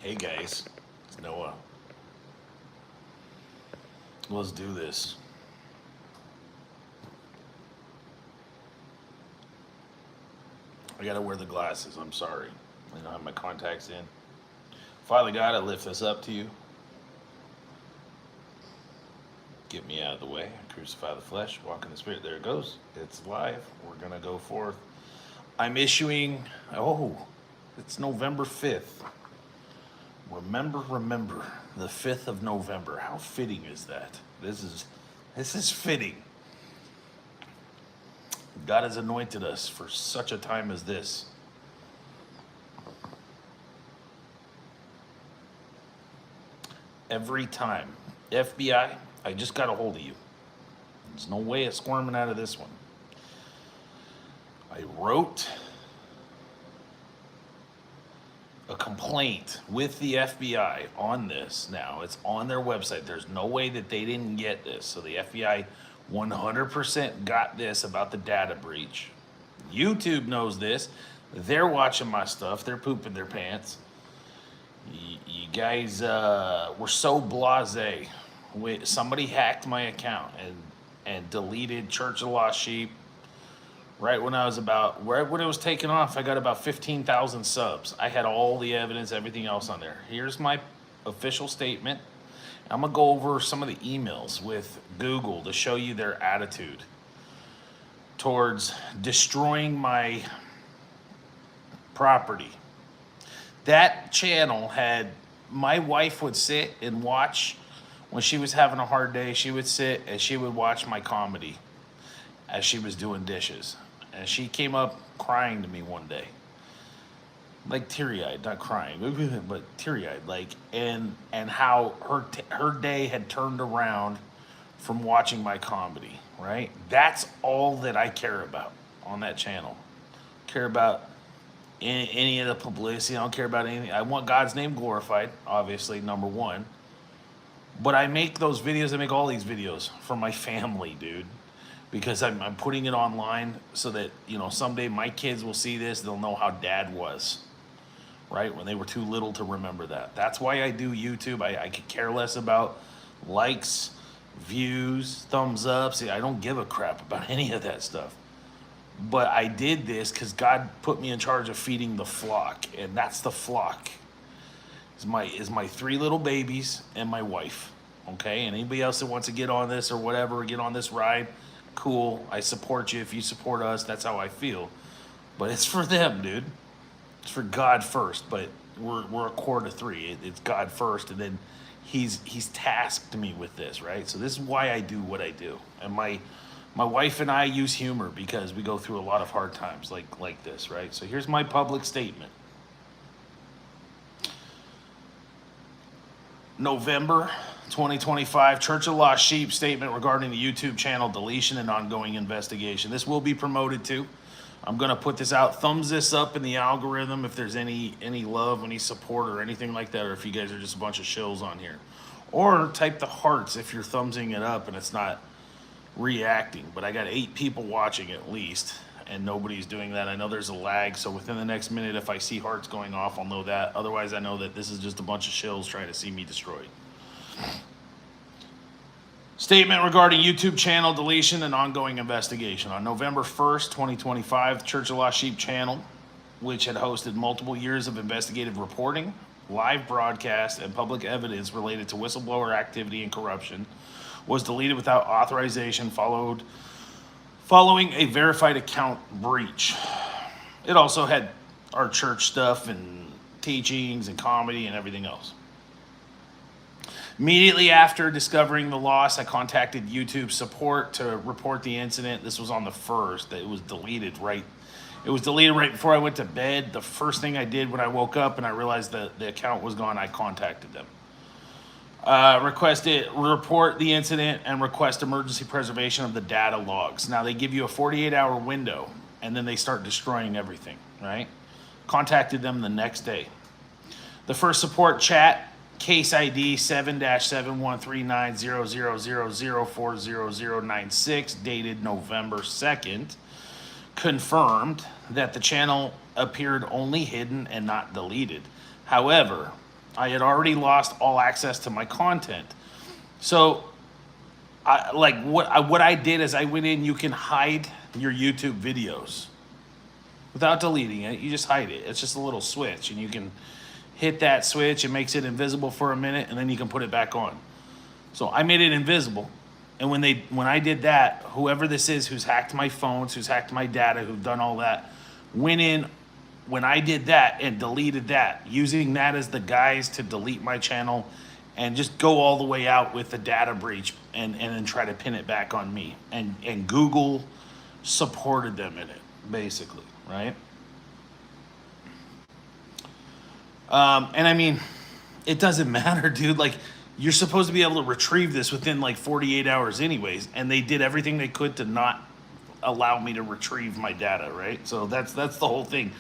Hey guys, it's Noah. Let's do this. I gotta wear the glasses. I'm sorry. I don't have my contacts in. Father God, I lift this up to you. Get me out of the way. Crucify the flesh. Walk in the spirit. There it goes. It's live. We're gonna go forth. I'm issuing. Oh, it's November 5th. Remember, the 5th of November. How fitting is that? This is fitting. God has anointed us for such a time as this. Every time. FBI, I just got a hold of you. There's no way of squirming out of this one. I wrote a complaint with the FBI on this now. It's on their website. There's no way that they didn't get this. So the FBI 100% got this about the data breach. YouTube knows this. They're watching my stuff. They're pooping their pants. You guys were so blasé. Somebody hacked my account and deleted Church of Lost Sheep. Right when it was taken off, I got about 15,000 subs. I had all the evidence, everything else on there. Here's my official statement. I'm gonna go over some of the emails with Google to show you their attitude towards destroying my property. That channel had, my wife would sit and watch when she was having a hard day. She would sit and she would watch my comedy as she was doing dishes. And she came up crying to me one day, like teary-eyed, not crying, but teary-eyed, like, and how her day had turned around from watching my comedy. Right? That's all that I care about on that channel. Care about any of the publicity. I don't care about anything. I want God's name glorified, obviously, number one. But I make those videos. I make all these videos for my family, dude, because I'm putting it online so that, someday my kids will see this. They'll know how dad was, right? When they were too little to remember that. That's why I do YouTube. I could care less about likes, views, thumbs up. See, I don't give a crap about any of that stuff. But I did this because God put me in charge of feeding the flock. And that's the flock. Is my three little babies and my wife. Okay? And anybody else that wants to get on this or whatever, get on this ride, cool. I support you if you support us. That's how I feel. But it's for them, dude. It's for God first. But we're a core to three. It's God first, and then He's tasked me with this, right? So this is why I do what I do. And my wife and I use humor because we go through a lot of hard times like this, right? So here's my public statement. November 2025, Church of Lost Sheep statement regarding the YouTube channel deletion and ongoing investigation. This will be promoted too. I'm going to put this out. Thumbs this up in the algorithm if there's any love, any support, or anything like that, or if you guys are just a bunch of shills on here. Or type the hearts if you're thumbsing it up and it's not reacting. But I got 8 people watching at least, and nobody's doing that. I know there's a lag, so within the next minute, if I see hearts going off, I'll know that. Otherwise, I know that this is just a bunch of shills trying to see me destroyed. Statement regarding YouTube channel deletion and ongoing investigation. On November 1st, 2025, the Church of Lost Sheep channel, which had hosted multiple years of investigative reporting, live broadcast, and public evidence related to whistleblower activity and corruption, was deleted without authorization following a verified account breach. It also had our church stuff and teachings and comedy and everything else. Immediately after discovering the loss, I contacted YouTube support to report the incident. This was on the 1st. It was deleted right before I went to bed. The first thing I did when I woke up and I realized that the account was gone, I contacted them. Report the incident and request emergency preservation of the data logs. Now they give you a 48-hour window and then they start destroying everything, right? Contacted them the next day. The first support chat, case ID 7-71390000400096, dated November 2nd, confirmed that the channel appeared only hidden and not deleted. However, I had already lost all access to my content. So, what I did is I went in. You can hide your YouTube videos without deleting it. You just hide it. It's just a little switch, and you can hit that switch. It makes it invisible for a minute, and then you can put it back on. So I made it invisible. And when I did that, whoever this is who's hacked my phones, who's hacked my data, who've done all that, went in when I did that and deleted that, using that as the guise to delete my channel and just go all the way out with the data breach and then try to pin it back on me. And Google supported them in it, basically, right? And I mean, it doesn't matter, dude. Like, you're supposed to be able to retrieve this within like 48 hours anyways, and they did everything they could to not allow me to retrieve my data, right? So that's the whole thing.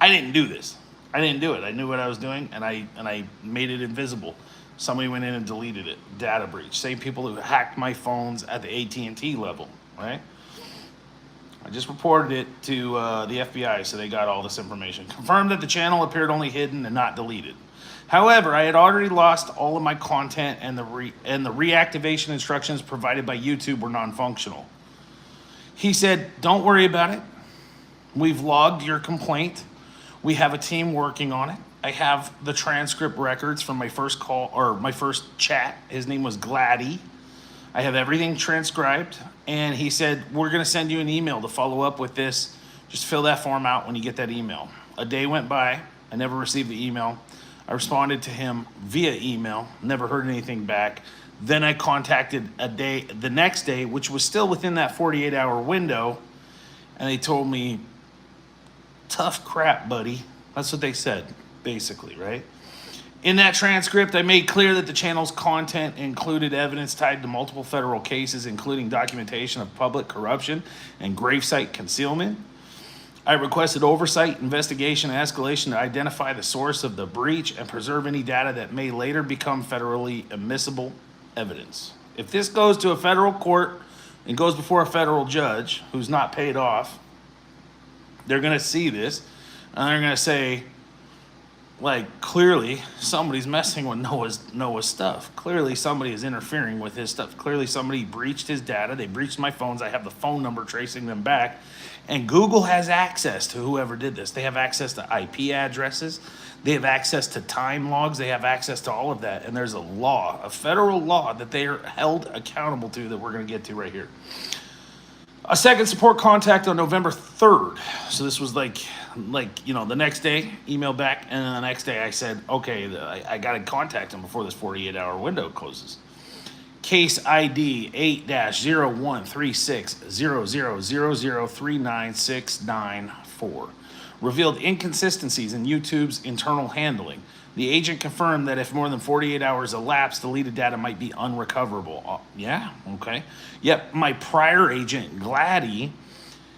I didn't do this. I didn't do it. I knew what I was doing, and I made it invisible. Somebody went in and deleted it. Data breach. Same people who hacked my phones at the AT&T level, right? I just reported it to the FBI, so they got all this information. Confirmed that the channel appeared only hidden and not deleted. However, I had already lost all of my content, and the reactivation instructions provided by YouTube were non-functional. He said, "Don't worry about it. We've logged your complaint. We have a team working on it. I have the transcript records from my first call or my first chat. His name was Gladdy. I have everything transcribed." And he said, "We're going to send you an email to follow up with this. Just fill that form out when you get that email." A day went by. I never received the email. I responded to him via email, never heard anything back. Then I contacted the next day, which was still within that 48-hour window, and they told me, "Tough crap, buddy." That's what they said, basically, right? In that transcript, I made clear that the channel's content included evidence tied to multiple federal cases, including documentation of public corruption and gravesite concealment. I requested oversight, investigation, and escalation to identify the source of the breach and preserve any data that may later become federally admissible evidence. If this goes to a federal court and goes before a federal judge who's not paid off, they're going to see this and they're going to say, like, clearly somebody's messing with Noah's stuff. Clearly somebody is interfering with his stuff. Clearly somebody breached his data. They breached my phones. I have the phone number tracing them back. And Google has access to whoever did this. They have access to IP addresses. They have access to time logs. They have access to all of that. And there's a law, a federal law that they are held accountable to that we're going to get to right here. A second support contact on November 3rd. So this was like the next day, email back, and then the next day I said, okay, I got to contact him before this 48-hour window closes. Case ID 8-013600003969 revealed inconsistencies in YouTube's internal handling. The agent confirmed that if more than 48 hours elapsed, deleted data might be unrecoverable. Yeah, okay. Yep, my prior agent, Gladdy,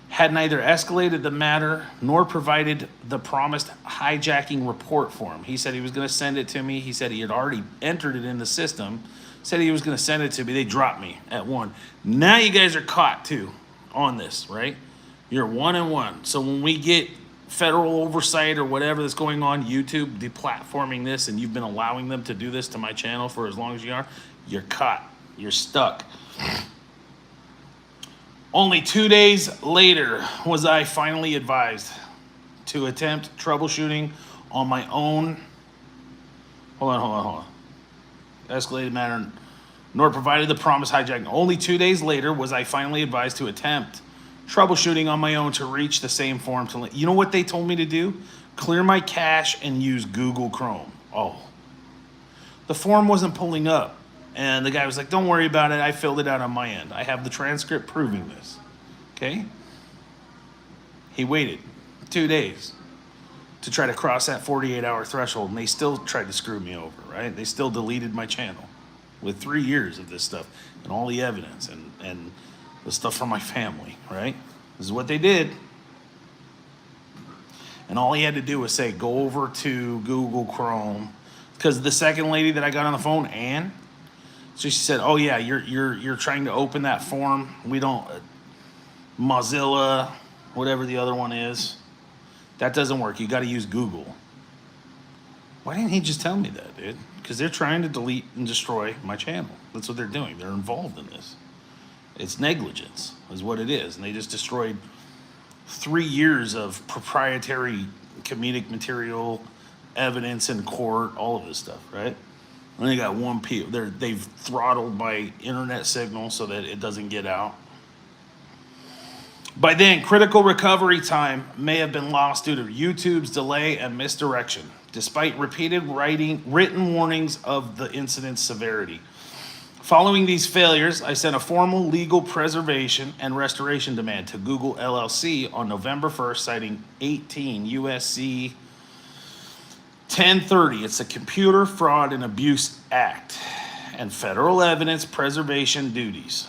had neither escalated the matter nor provided the promised hijacking report form. He said he was going to send it to me. He said he had already entered it in the system, said he was going to send it to me. They dropped me at 1. Now you guys are caught, too, on this, right? You're 1 and 1. So when we get federal oversight or whatever that's going on, YouTube deplatforming this, and you've been allowing them to do this to my channel for as long as you are, you're caught. You're stuck. Only 2 days later was I finally advised to attempt troubleshooting on my own. Hold on. Escalated matter, nor provided the promised hijacking. Only 2 days later was I finally advised to attempt troubleshooting on my own to reach the same form. You know what they told me to do? Clear my cache and use Google Chrome. Oh, the form wasn't pulling up. And the guy was like, "Don't worry about it. I filled it out on my end. I have the transcript proving this." Okay? He waited 2 days to try to cross that 48-hour threshold, and they still tried to screw me over, right? They still deleted my channel with 3 years of this stuff and all the evidence and the stuff from my family, right? This is what they did. And all he had to do was say, go over to Google Chrome. Because the second lady that I got on the phone, Ann, so she said, "Oh yeah, you're trying to open that form. We don't Mozilla, whatever the other one is. That doesn't work. You got to use Google." Why didn't he just tell me that, dude? Because they're trying to delete and destroy my channel. That's what they're doing. They're involved in this. It's negligence, is what it is. And they just destroyed 3 years of proprietary comedic material, evidence in court, all of this stuff, right? And they got one people. They've throttled my internet signal so that it doesn't get out. By then, critical recovery time may have been lost due to YouTube's delay and misdirection, despite repeated written warnings of the incident's severity. Following these failures, I sent a formal legal preservation and restoration demand to Google LLC on November 1st, citing 18 USC 1030. It's the Computer Fraud and Abuse Act and federal evidence preservation duties.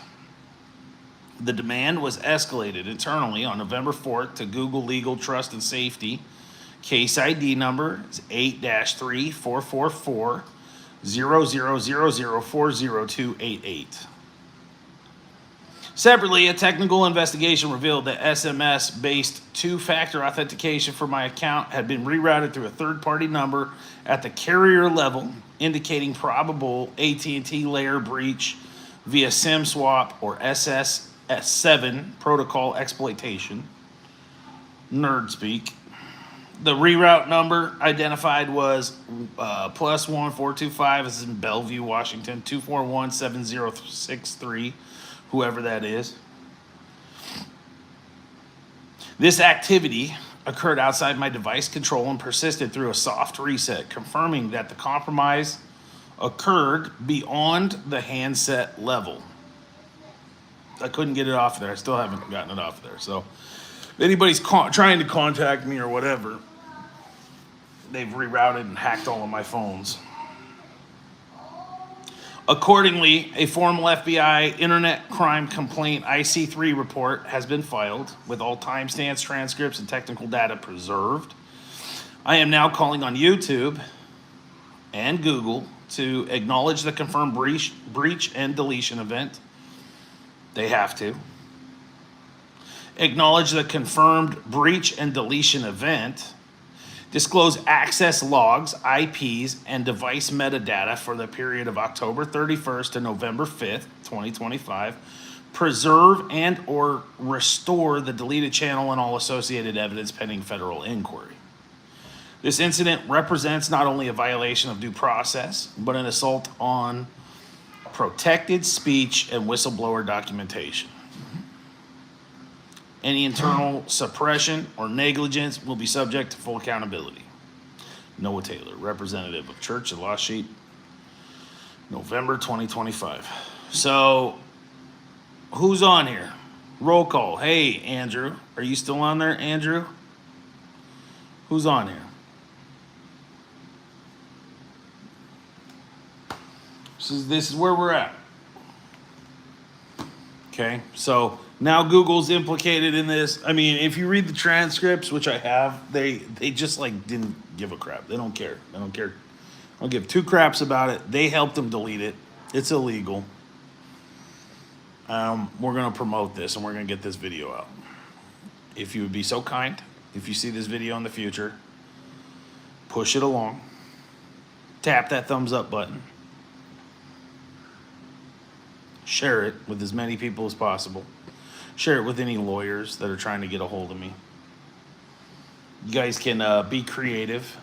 The demand was escalated internally on November 4th to Google Legal Trust and Safety. Case ID number is 8-3444-00004028. Separately, a technical investigation revealed that SMS-based two-factor authentication for my account had been rerouted through a third-party number at the carrier level, indicating probable AT&T layer breach via SIM swap or SS7 protocol exploitation. Nerd speak. The reroute number identified was +1 425. This is in Bellevue, Washington, 241-7063, whoever that is. This activity occurred outside my device control and persisted through a soft reset, confirming that the compromise occurred beyond the handset level. I couldn't get it off there. I still haven't gotten it off there. So if anybody's trying to contact me or whatever, they've rerouted and hacked all of my phones. Accordingly, a formal FBI Internet Crime Complaint IC3 report has been filed with all timestamps, transcripts, and technical data preserved. I am now calling on YouTube and Google to acknowledge the confirmed breach and deletion event. They have to. Acknowledge the confirmed breach and deletion event. Disclose access logs, IPs, and device metadata for the period of October 31st to November 5th, 2025. Preserve and or restore the deleted channel and all associated evidence pending federal inquiry. This incident represents not only a violation of due process, but an assault on protected speech and whistleblower documentation. Any internal suppression or negligence will be subject to full accountability. Noah Taylor, representative of Church of Lost Sheep, November 2025. So, who's on here? Roll call. Hey, Andrew. Are you still on there, Andrew? Who's on here? This is where we're at. Okay, so now Google's implicated in this. I mean, if you read the transcripts, which I have, they just like didn't give a crap. They don't care. They don't care. I don't give two craps about it. They helped them delete it. It's illegal. We're gonna promote this and we're gonna get this video out. If you would be so kind, if you see this video in the future, push it along. Tap that thumbs up button. Share it with as many people as possible. Share it with any lawyers that are trying to get a hold of me. You guys can be creative.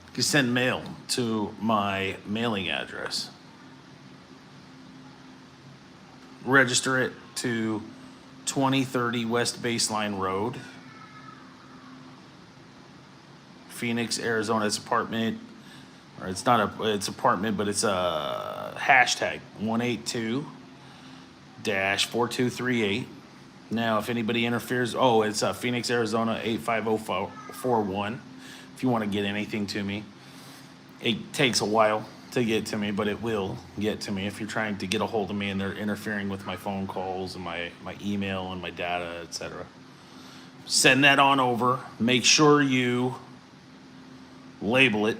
You can send mail to my mailing address. Register it to 2030 West Baseline Road, Phoenix, Arizona. It's apartment, or it's not it's apartment, but it's a hashtag 182-4238. Now, if anybody interferes, it's Phoenix, Arizona 85041. If you want to get anything to me, it takes a while to get to me, but it will get to me if you're trying to get a hold of me and they're interfering with my phone calls and my email and my data, etc. Send that on over. Make sure you label it,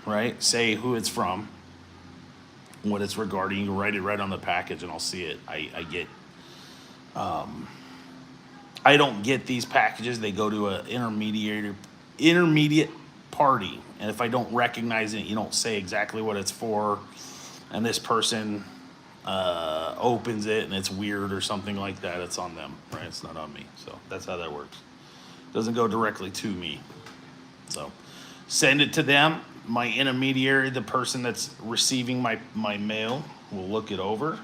right? Say who it's from, what it's regarding. You can write it right on the package and I'll see it. I don't get these packages. They go to an intermediate party, and if I don't recognize it, you don't say exactly what it's for, and this person opens it and it's weird or something like that, it's on them, right? It's not on me. So that's how that works. Doesn't go directly to me. So send it to them. My intermediary, the person that's receiving my mail, will look it over.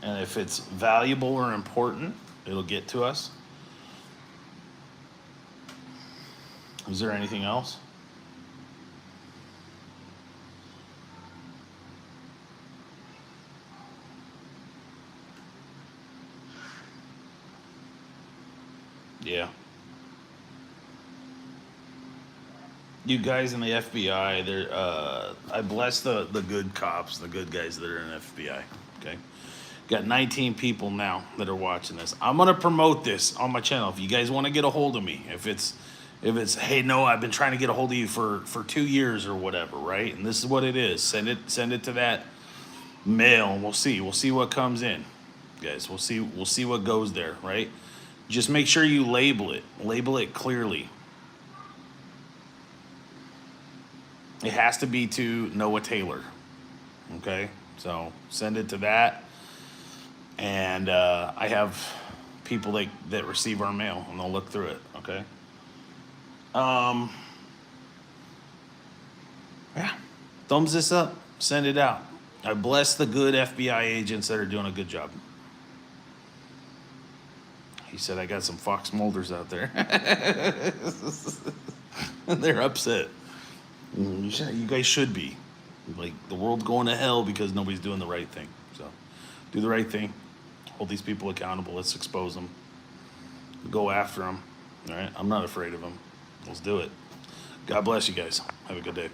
And if it's valuable or important, it'll get to us. Is there anything else? Yeah. You guys in the FBI, I bless the good cops, the good guys that are in the FBI. Okay. Got 19 people now that are watching this. I'm gonna promote this on my channel. If you guys want to get a hold of me, if it's hey, no, I've been trying to get a hold of you for 2 years or whatever, right? And this is what it is. Send it to that mail, and we'll see what comes in, guys. We'll see what goes there, right? Just make sure you label it clearly. It has to be to Noah Taylor. Okay, so send it to that, and I have people that receive our mail, and they'll look through it. Okay. Yeah. Thumbs this up. Send it out. I bless the good FBI agents that are doing a good job. He said, I got some Fox Mulders out there. And they're upset. You guys should be. Like, the world's going to hell because nobody's doing the right thing. So, do the right thing. Hold these people accountable. Let's expose them. Go after them. All right? I'm not afraid of them. Let's do it. God bless you guys. Have a good day.